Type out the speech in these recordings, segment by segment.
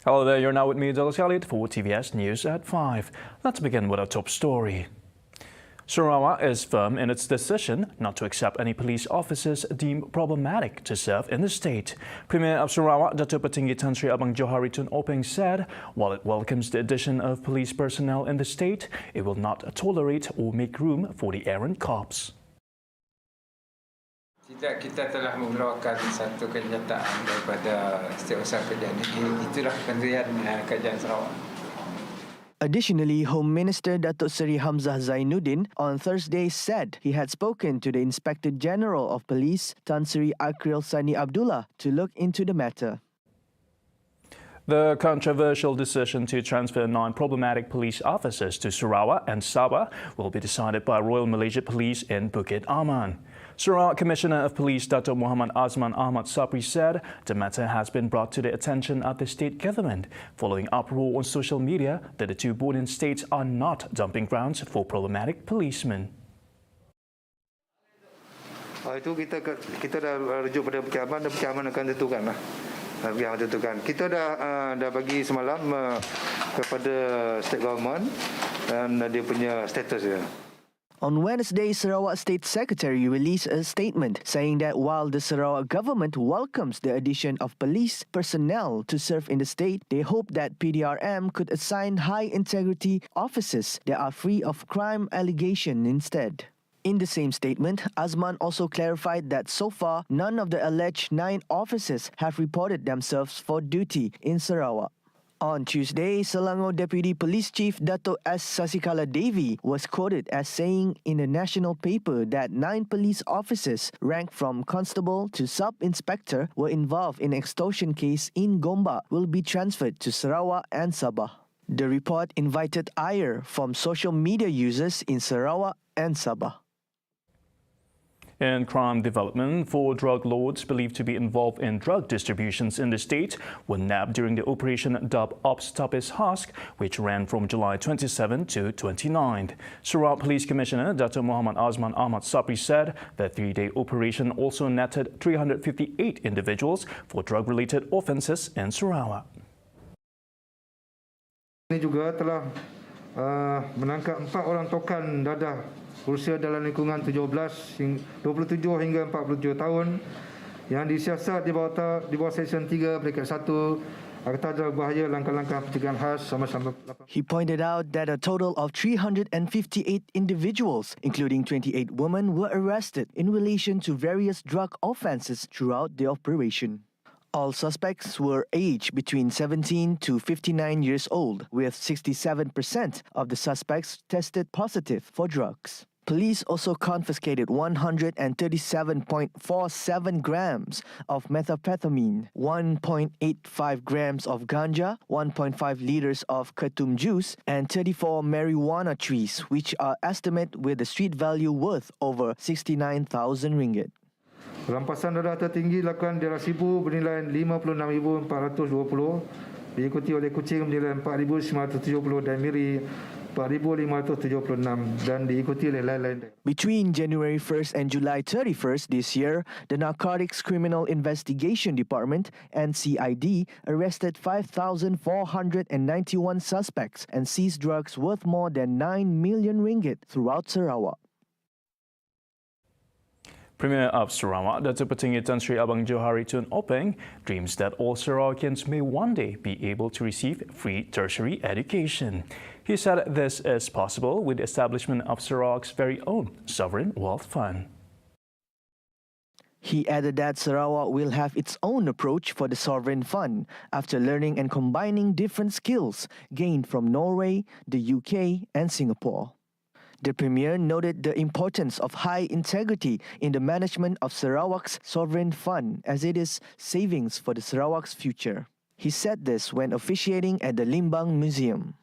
Hello there, you're now with me, Douglas Elliott, for TVS News at 5. Let's begin with our top story. Sarawak is firm in its decision not to accept any police officers deemed problematic to serve in the state. Premier of Sarawak, Datuk Petinggi Tan Sri Abang Johari Tun Openg said, while it welcomes the addition of police personnel in the state, it will not tolerate or make room for the errant cops. Tidak, kita telah mengeluarkan satu kenyataan daripada Setiausaha Kerajaan Negeri. Itulah Kementerian Kerajaan Sarawak. Additionally, Home Minister Datuk Seri Hamzah Zainuddin on Thursday said he had spoken to the Inspector General of Police, Tan Sri Akril Sani Abdullah, to look into the matter. The controversial decision to transfer 9 problematic police officers to Sarawak and Sabah will be decided by Royal Malaysia Police in Bukit AMAN. Sarawak Commissioner of Police Datuk Muhammad Azman Ahmad Sapri said the matter has been brought to the attention of the state government following uproar on social media that the two bordering states are not dumping grounds for problematic policemen. Itu kita dah rujuk pada Bukit AMAN dan Bukit AMAN akan tentukanlah. Kita dah bagi semalam kepada state government dan dia punya status dia. On Wednesday, Sarawak State Secretary released a statement saying that while the Sarawak government welcomes the addition of police personnel to serve in the state, they hope that PDRM could assign high-integrity officers that are free of crime allegation instead. In the same statement, Azman also clarified that so far, none of the alleged 9 officers have reported themselves for duty in Sarawak. On Tuesday, Selangor Deputy Police Chief Dato' S. Sasikala Devi was quoted as saying in a national paper that 9 police officers ranked from constable to sub-inspector were involved in extortion case in Gombak will be transferred to Sarawak and Sabah. The report invited ire from social media users in Sarawak and Sabah. In crime development, 4 drug lords believed to be involved in drug distributions in the state were nabbed during the operation dubbed Obstopis Husk, which ran from July 27 to 29. Sarawak Police Commissioner Datuk Muhammad Azman Ahmad Sapri said the 3-day operation also netted 358 individuals for drug-related offences in Sarawak. Ini juga telah menangkap 4 orang tokan dadah berusia dalam lingkungan 27 hingga 47 tahun yang disiasat di bawah Seksyen 3 Braket 1 Akta Drug Bahaya Langkah-Langkah Pencegahan khas sama-sama. He pointed out that a total of 358 individuals, including 28 women, were arrested in relation to various drug offences throughout the operation. All suspects were aged between 17 to 59 years old, with 67% of the suspects tested positive for drugs. Police also confiscated 137.47 grams of methamphetamine, 1.85 grams of ganja, 1.5 liters of ketum juice, and 34 marijuana trees, which are estimated with a street value worth over 69,000 ringgit. Rampasan dadah tertinggi dilakukan di Rasibu bernilai 56,420, diikuti oleh kucing bernilai 4,970 dan miri 4,576 dan diikuti oleh lain-lain. Between January 1st and July 31st this year, the Narcotics Criminal Investigation Department (NCID) arrested 5,491 suspects and seized drugs worth more than 9 million ringgit throughout Sarawak. Premier of Sarawak, Datuk Petinggi Tan Sri Abang Johari Tun Openg, dreams that all Sarawakians may one day be able to receive free tertiary education. He said this is possible with the establishment of Sarawak's very own Sovereign Wealth Fund. He added that Sarawak will have its own approach for the Sovereign Fund after learning and combining different skills gained from Norway, the UK and Singapore. The Premier noted the importance of high integrity in the management of Sarawak's Sovereign Fund as it is savings for the Sarawak's future. He said this when officiating at the Limbang Museum.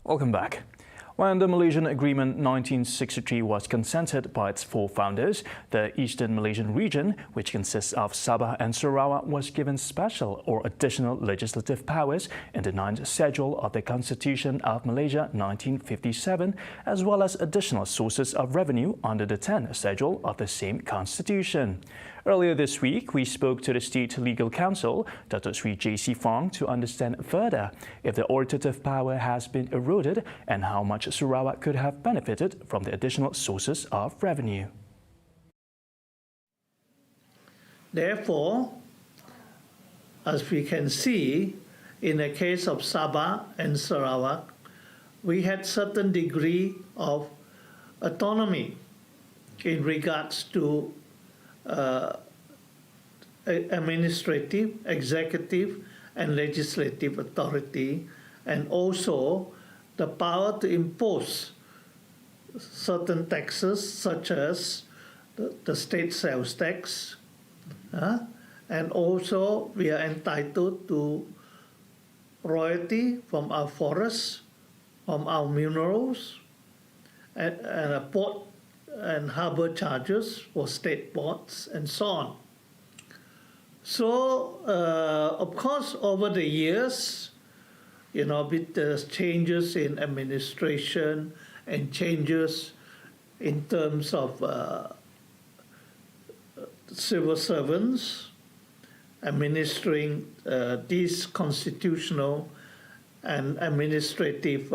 Welcome back. When the Malaysian Agreement 1963 was consented by its four founders, the Eastern Malaysian region, which consists of Sabah and Sarawak, was given special or additional legislative powers in the 9th schedule of the Constitution of Malaysia 1957, as well as additional sources of revenue under the 10th schedule of the same constitution. Earlier this week, we spoke to the State Legal Counsel, Dato Sri J.C. Fong, to understand further if the authoritative power has been eroded and how much Sarawak could have benefited from the additional sources of revenue. Therefore, as we can see, in the case of Sabah and Sarawak, we had certain degree of autonomy in regards to administrative, executive, and legislative authority, and also the power to impose certain taxes, such as the state sales tax, and also we are entitled to royalty from our forests, from our minerals, and a port and harbor charges for state ports, and so on. So, of course, over the years, with the changes in administration and changes in terms of civil servants administering these constitutional and administrative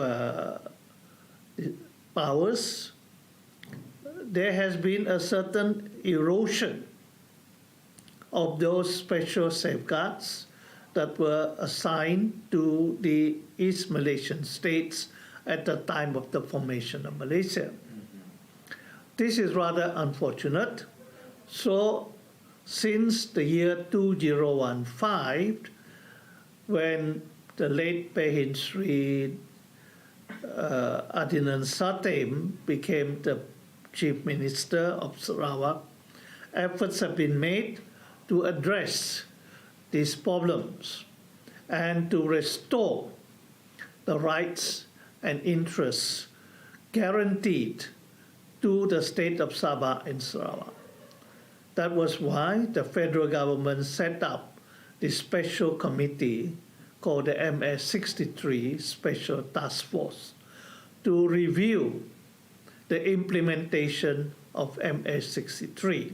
powers, there has been a certain erosion of those special safeguards that were assigned to the East Malaysian states at the time of the formation of Malaysia. This is rather unfortunate. So, since the year 2015, when the late Pehin Sri Adinan Satem became the Chief Minister of Sarawak, efforts have been made to address these problems and to restore the rights and interests guaranteed to the state of Sabah and Sarawak. That was why the federal government set up this special committee called the MS-63 Special Task Force to review the implementation of MS-63.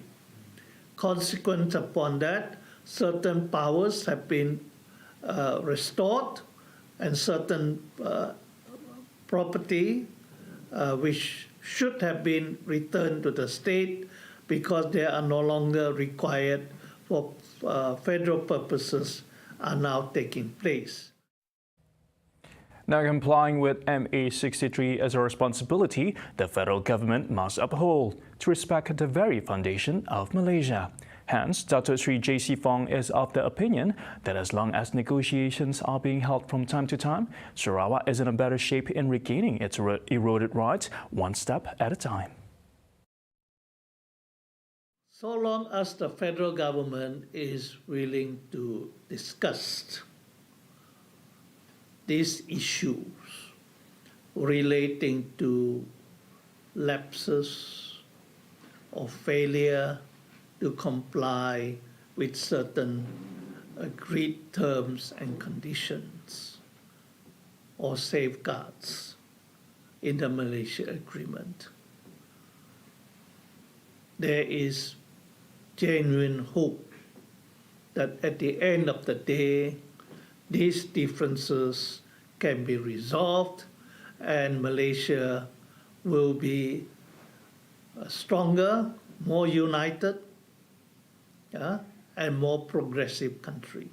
Consequent upon that, certain powers have been restored, and certain property which should have been returned to the state because they are no longer required for federal purposes are now taking place. Now, complying with MA63 as a responsibility the federal government must uphold to respect the very foundation of Malaysia. Hence, Dato Sri J.C. Fong is of the opinion that as long as negotiations are being held from time to time, Sarawak is in a better shape in regaining its eroded rights one step at a time. So long as the federal government is willing to discuss these issues relating to lapses or failure to comply with certain agreed terms and conditions or safeguards in the Malaysia Agreement, there is genuine hope that at the end of the day, these differences can be resolved and Malaysia will be a stronger, more united, and more progressive country.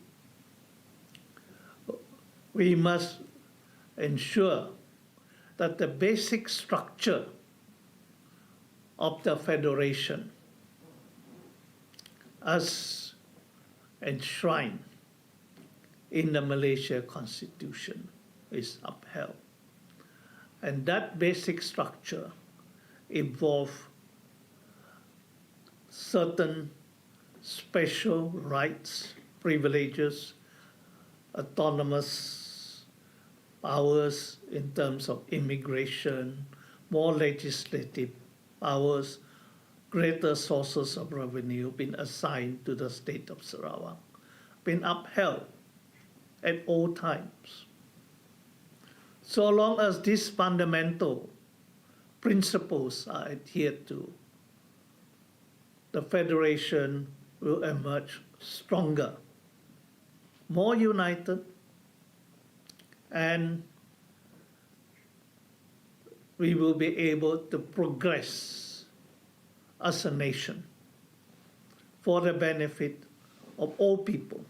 We must ensure that the basic structure of the federation as enshrined in the Malaysia Constitution is upheld. And that basic structure involves certain special rights, privileges, autonomous powers in terms of immigration, more legislative powers, greater sources of revenue been assigned to the state of Sarawak, been upheld at all times. So long as these fundamental principles are adhered to, the Federation will emerge stronger, more united, and we will be able to progress as a nation for the benefit of all people,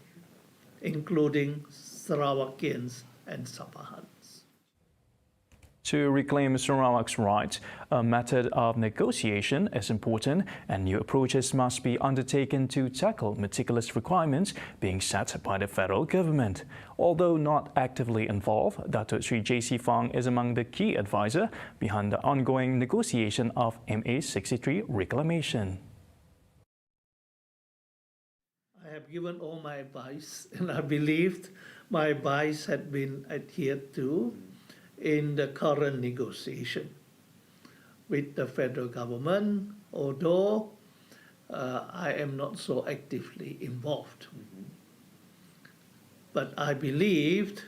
including Sarawakians and Sabahans. To reclaim Sarawak's rights, a method of negotiation is important and new approaches must be undertaken to tackle meticulous requirements being set by the federal government. Although not actively involved, Datuk Sri J.C. Fong is among the key advisors behind the ongoing negotiation of MA63 reclamation. I have given all my advice, and I believed my advice had been adhered to in the current negotiation with the federal government, although I am not so actively involved. But I believed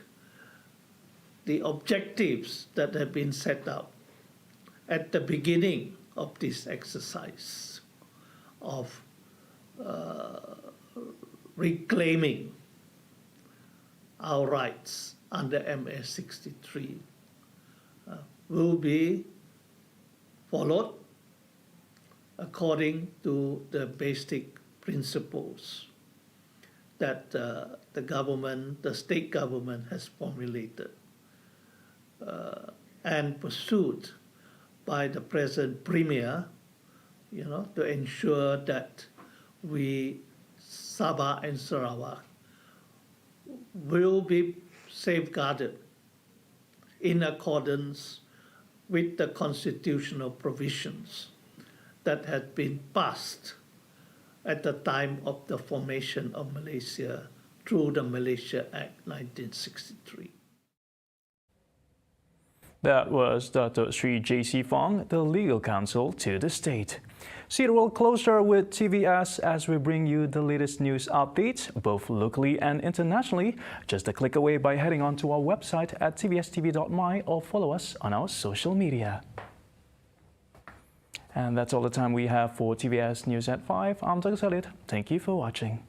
the objectives that have been set out at the beginning of this exercise of reclaiming our rights under MA63 will be followed according to the basic principles that the government, the state government has formulated and pursued by the present Premier, to ensure that we, Sabah and Sarawak, will be safeguarded in accordance with the constitutional provisions that had been passed at the time of the formation of Malaysia through the Malaysia Act 1963. That was Datuk Sri J.C. Fong, the legal counsel to the state. See the world closer with TVS as we bring you the latest news updates, both locally and internationally. Just a click away by heading on to our website at TVSTVMY or follow us on our social media. And that's all the time we have for TVS News at 5. I'm Douglas Elliott. Thank you for watching.